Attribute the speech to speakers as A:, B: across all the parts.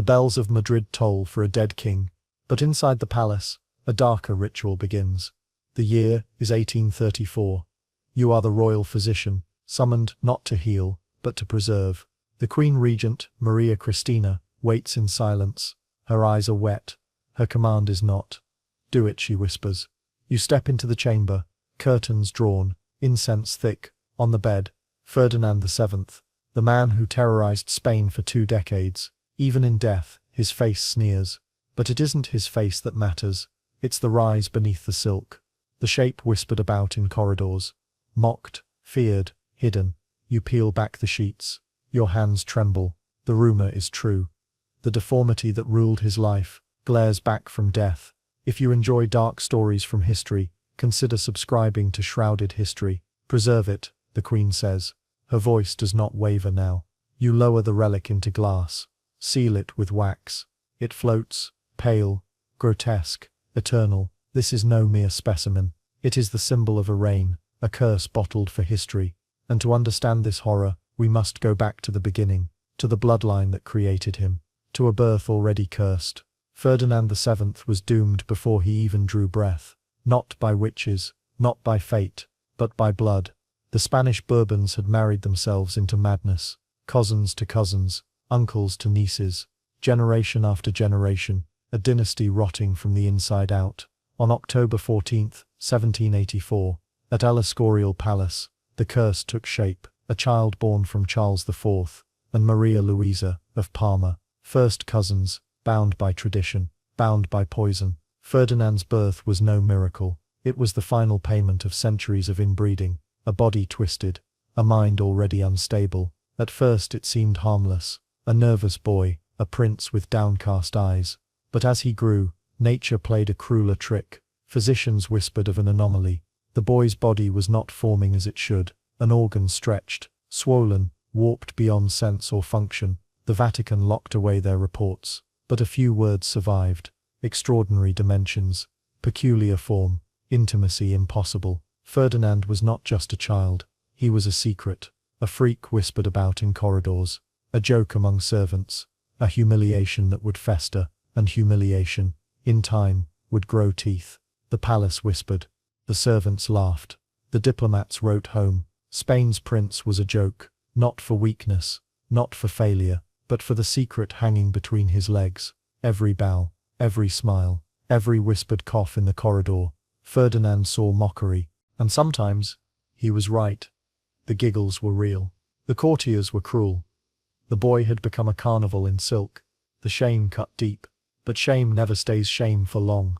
A: The bells of Madrid toll for a dead king. But inside the palace, a darker ritual begins. The year is 1834. You are the royal physician, summoned not to heal, but to preserve. The Queen Regent, Maria Cristina, waits in silence. Her eyes are wet. Her command is not. Do it, she whispers. You step into the chamber, curtains drawn, incense thick. On the bed, Ferdinand VII, the man who terrorized Spain for 2 decades. Even in death, his face sneers. But it isn't his face that matters. It's the rise beneath the silk. The shape whispered about in corridors. Mocked, feared, hidden. You peel back the sheets. Your hands tremble. The rumor is true. The deformity that ruled his life glares back from death. If you enjoy dark stories from history, consider subscribing to Shrouded History. Preserve it, the Queen says. Her voice does not waver now. You lower the relic into glass. Seal it with wax. It floats, pale, grotesque, eternal. This is no mere specimen. It is the symbol of a reign, a curse bottled for history. And to understand this horror, we must go back to the beginning, to the bloodline that created him, to a birth already cursed. Ferdinand VII was doomed before he even drew breath. Not by witches, not by fate, but by blood. The Spanish Bourbons had married themselves into madness. Cousins to cousins, uncles to nieces, generation after generation, a dynasty rotting from the inside out. On October 14, 1784, at El Escorial Palace, the curse took shape. A child born from Charles IV and Maria Louisa of Parma, first cousins, bound by tradition, bound by poison. Ferdinand's birth was no miracle. It was the final payment of centuries of inbreeding, a body twisted, a mind already unstable. At first it seemed harmless, a nervous boy, a prince with downcast eyes. But as he grew, nature played a crueler trick. Physicians whispered of an anomaly. The boy's body was not forming as it should. An organ stretched, swollen, warped beyond sense or function. The Vatican locked away their reports. But a few words survived. Extraordinary dimensions, peculiar form, intimacy impossible. Ferdinand was not just a child. He was a secret, a freak whispered about in corridors, a joke among servants, a humiliation that would fester, and humiliation, in time, would grow teeth. The palace whispered. The servants laughed. The diplomats wrote home. Spain's prince was a joke, not for weakness, not for failure, but for the secret hanging between his legs. Every bow, every smile, every whispered cough in the corridor. Ferdinand saw mockery, and sometimes he was right. The giggles were real. The courtiers were cruel. The boy had become a carnival in silk. The shame cut deep, but shame never stays shame for long.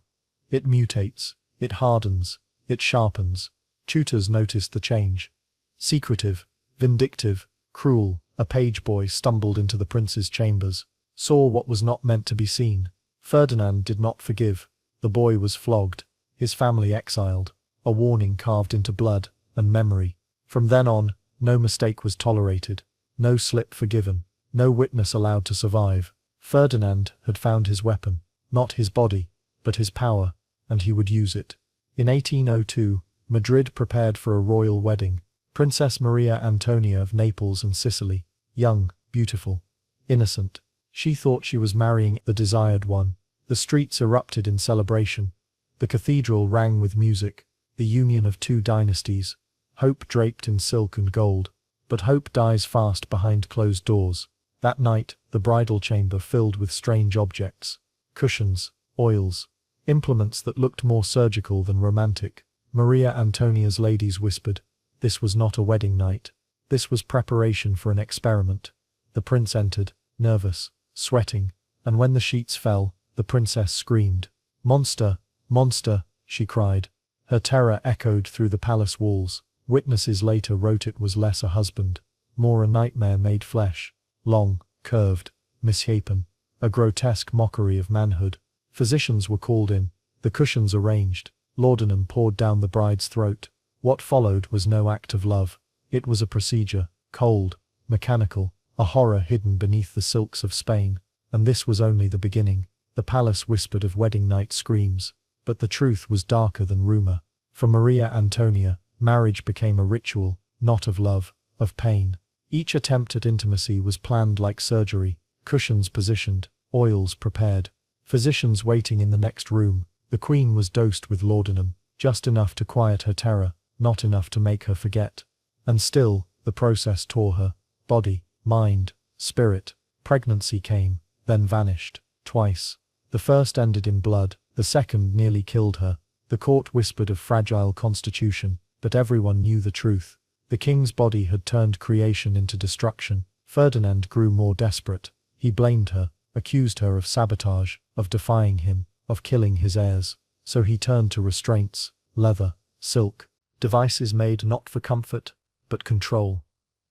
A: It mutates, it hardens, it sharpens. Tutors noticed the change. Secretive, vindictive, cruel, a page boy stumbled into the prince's chambers, saw what was not meant to be seen. Ferdinand did not forgive. The boy was flogged, his family exiled, a warning carved into blood and memory. From then on, no mistake was tolerated, no slip forgiven, no witness allowed to survive. Ferdinand had found his weapon, not his body, but his power, and he would use it. In 1802, Madrid prepared for a royal wedding. Princess Maria Antonia of Naples and Sicily, young, beautiful, innocent. She thought she was marrying the desired one. The streets erupted in celebration. The cathedral rang with music, the union of 2 dynasties, hope draped in silk and gold. But hope dies fast behind closed doors. That night, the bridal chamber filled with strange objects. Cushions, oils, implements that looked more surgical than romantic. Maria Antonia's ladies whispered. This was not a wedding night. This was preparation for an experiment. The prince entered, nervous, sweating, and when the sheets fell, the princess screamed. "Monster! Monster!" she cried. Her terror echoed through the palace walls. Witnesses later wrote it was less a husband, more a nightmare made flesh. Long, curved, misshapen, a grotesque mockery of manhood. Physicians were called in, the cushions arranged, laudanum poured down the bride's throat. What followed was no act of love. It was a procedure, cold, mechanical, a horror hidden beneath the silks of Spain. And this was only the beginning. The palace whispered of wedding night screams. But the truth was darker than rumor. For Maria Antonia, marriage became a ritual, not of love, of pain. Each attempt at intimacy was planned like surgery, cushions positioned, oils prepared. Physicians waiting in the next room. The queen was dosed with laudanum, just enough to quiet her terror, not enough to make her forget. And still, the process tore her. Body, mind, spirit. Pregnancy came, then vanished, twice. The first ended in blood, the second nearly killed her. The court whispered of fragile constitution, but everyone knew the truth. The king's body had turned creation into destruction. Ferdinand grew more desperate. He blamed her, accused her of sabotage, of defying him, of killing his heirs. So he turned to restraints, leather, silk, devices made not for comfort, but control.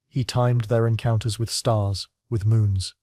A: He timed their encounters with stars, with moons,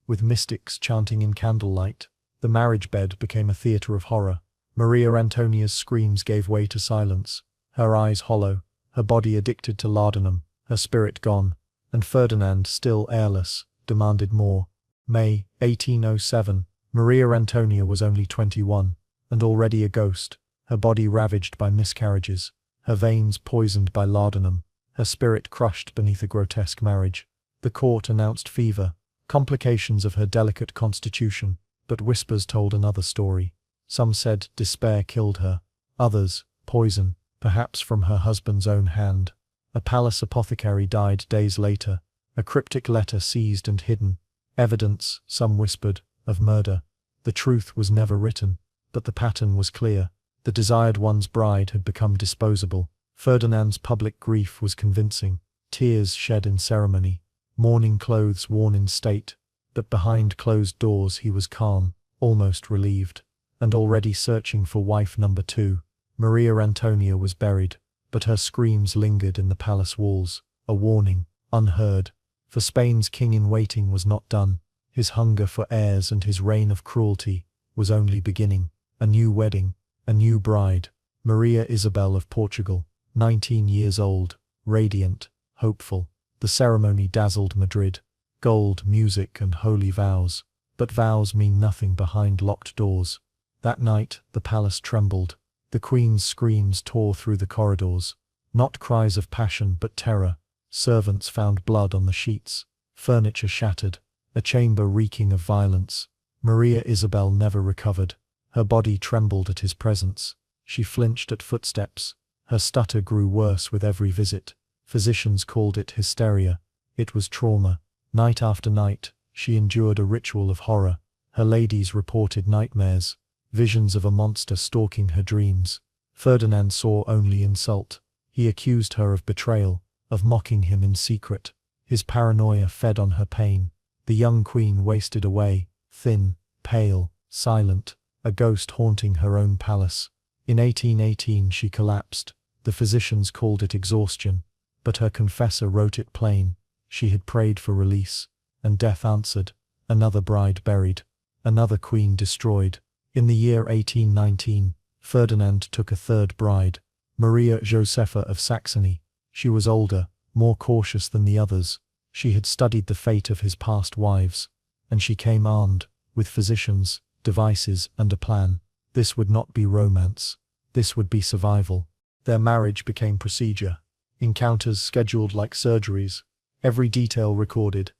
A: with mystics chanting in candlelight. The marriage bed became a theatre of horror. Maria Antonia's screams gave way to silence, her eyes hollow, her body addicted to laudanum, her spirit gone, and Ferdinand, still heirless, demanded more. May 1807, Maria Antonia was only 21, and already a ghost, her body ravaged by miscarriages, her veins poisoned by laudanum, her spirit crushed beneath a grotesque marriage. The court announced fever, complications of her delicate constitution, but whispers told another story. Some said despair killed her, others, poison, perhaps from her husband's own hand. A palace apothecary died days later, a cryptic letter seized and hidden. Evidence, some whispered, of murder. The truth was never written, but the pattern was clear. The desired one's bride had become disposable. Ferdinand's public grief was convincing. Tears shed in ceremony, mourning clothes worn in state, but behind closed doors he was calm, almost relieved, and already searching for wife number 2. Maria Antonia was buried, but her screams lingered in the palace walls, a warning, unheard. For Spain's king-in-waiting was not done. His hunger for heirs and his reign of cruelty was only beginning. A new wedding, a new bride. Maria Isabel of Portugal, 19 years old, radiant, hopeful. The ceremony dazzled Madrid. Gold, music and holy vows. But vows mean nothing behind locked doors. That night, the palace trembled. The queen's screams tore through the corridors. Not cries of passion but terror. Servants found blood on the sheets. Furniture shattered. A chamber reeking of violence. Maria Isabel never recovered. Her body trembled at his presence. She flinched at footsteps. Her stutter grew worse with every visit. Physicians called it hysteria. It was trauma. Night after night, she endured a ritual of horror. Her ladies reported nightmares, visions of a monster stalking her dreams. Ferdinand saw only insult. He accused her of betrayal, of mocking him in secret. His paranoia fed on her pain. The young queen wasted away, thin, pale, silent, a ghost haunting her own palace. In 1818 she collapsed. The physicians called it exhaustion, but her confessor wrote it plain. She had prayed for release, and death answered. Another bride buried, another queen destroyed. In the year 1819, Ferdinand took a third bride, Maria Josepha of Saxony. She was older, more cautious than the others. She had studied the fate of his past wives, and she came armed, with physicians, devices and a plan. This would not be romance. This would be survival. Their marriage became procedure. Encounters scheduled like surgeries. Every detail recorded.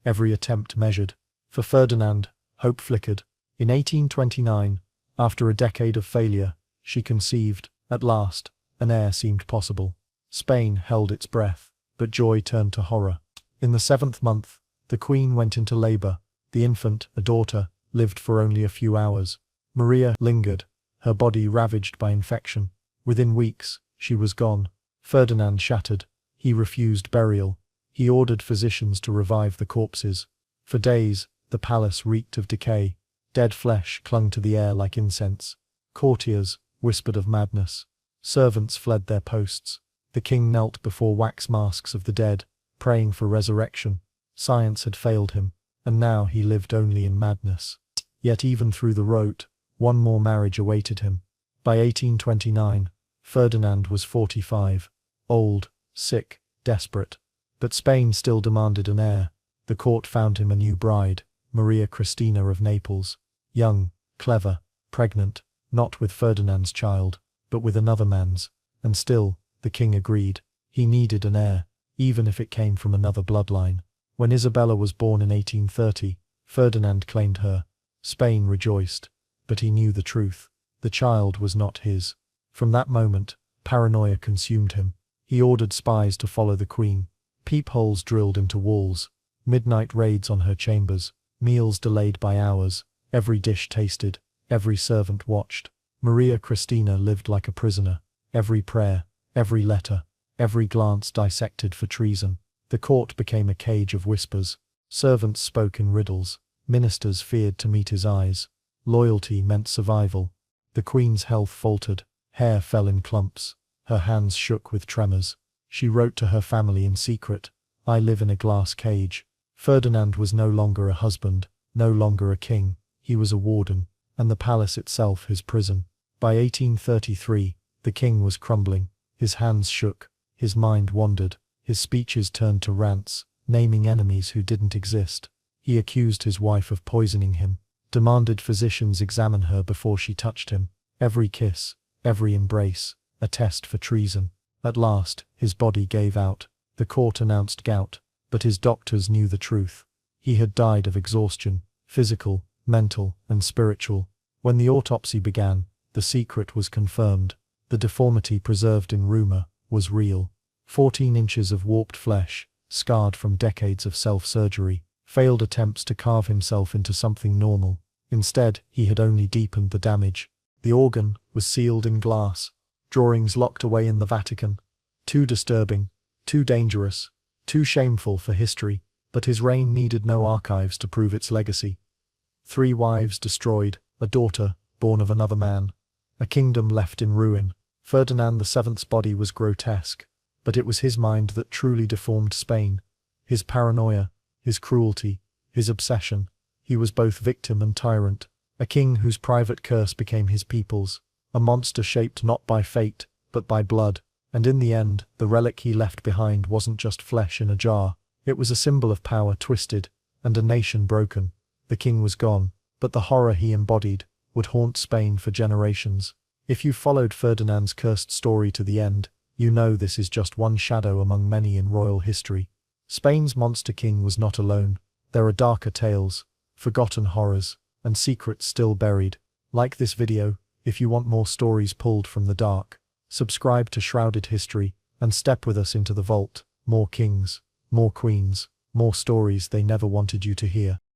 A: Every attempt measured. For Ferdinand, hope flickered. In 1829, after a decade of failure, she conceived. At last, an heir seemed possible. Spain held its breath, but joy turned to horror. In the 7th month, the queen went into labor. The infant, a daughter, lived for only a few hours. Maria lingered, her body ravaged by infection. Within weeks, she was gone. Ferdinand shattered. He refused burial. He ordered physicians to revive the corpses. For days, the palace reeked of decay. Dead flesh clung to the air like incense. Courtiers whispered of madness. Servants fled their posts. The king knelt before wax masks of the dead, praying for resurrection. Science had failed him, and now he lived only in madness. Yet even through the rout, one more marriage awaited him. By 1829, Ferdinand was 45, old, sick, desperate. But Spain still demanded an heir. The court found him a new bride, Maria Cristina of Naples. Young, clever, pregnant, not with Ferdinand's child, but with another man's. And still, the king agreed. He needed an heir, even if it came from another bloodline. When Isabella was born in 1830, Ferdinand claimed her. Spain rejoiced, but he knew the truth. The child was not his. From that moment, paranoia consumed him. He ordered spies to follow the queen. Peepholes drilled into walls. Midnight raids on her chambers. Meals delayed by hours. Every dish tasted. Every servant watched. Maria Cristina lived like a prisoner. Every prayer, every letter, every glance dissected for treason. The court became a cage of whispers. Servants spoke in riddles. Ministers feared to meet his eyes. Loyalty meant survival. The queen's health faltered. Hair fell in clumps. Her hands shook with tremors. She wrote to her family in secret, "I live in a glass cage." Ferdinand was no longer a husband, no longer a king. He was a warden, and the palace itself his prison. By 1833, the king was crumbling. His hands shook. His mind wandered. His speeches turned to rants, naming enemies who didn't exist. He accused his wife of poisoning him, demanded physicians examine her before she touched him. Every kiss, every embrace, a test for treason. At last, his body gave out. The court announced gout, but his doctors knew the truth. He had died of exhaustion, physical, mental, and spiritual. When the autopsy began, the secret was confirmed. The deformity preserved in rumor was real. 14 inches of warped flesh, scarred from decades of self-surgery, failed attempts to carve himself into something normal. Instead, he had only deepened the damage. The organ was sealed in glass. Drawings locked away in the Vatican. Too disturbing, too dangerous, too shameful for history, but his reign needed no archives to prove its legacy. 3 wives destroyed, a daughter born of another man, a kingdom left in ruin. Ferdinand VII's body was grotesque, but it was his mind that truly deformed Spain. His paranoia, his cruelty, his obsession. He was both victim and tyrant, a king whose private curse became his people's, a monster shaped not by fate, but by blood. And in the end, the relic he left behind wasn't just flesh in a jar. It was a symbol of power twisted, and a nation broken. The king was gone, but the horror he embodied would haunt Spain for generations. If you followed Ferdinand's cursed story to the end, you know this is just one shadow among many in royal history. Spain's monster king was not alone. There are darker tales, forgotten horrors, and secrets still buried. Like this video, if you want more stories pulled from the dark. Subscribe to Shrouded History, and step with us into the vault. More kings, more queens, more stories they never wanted you to hear.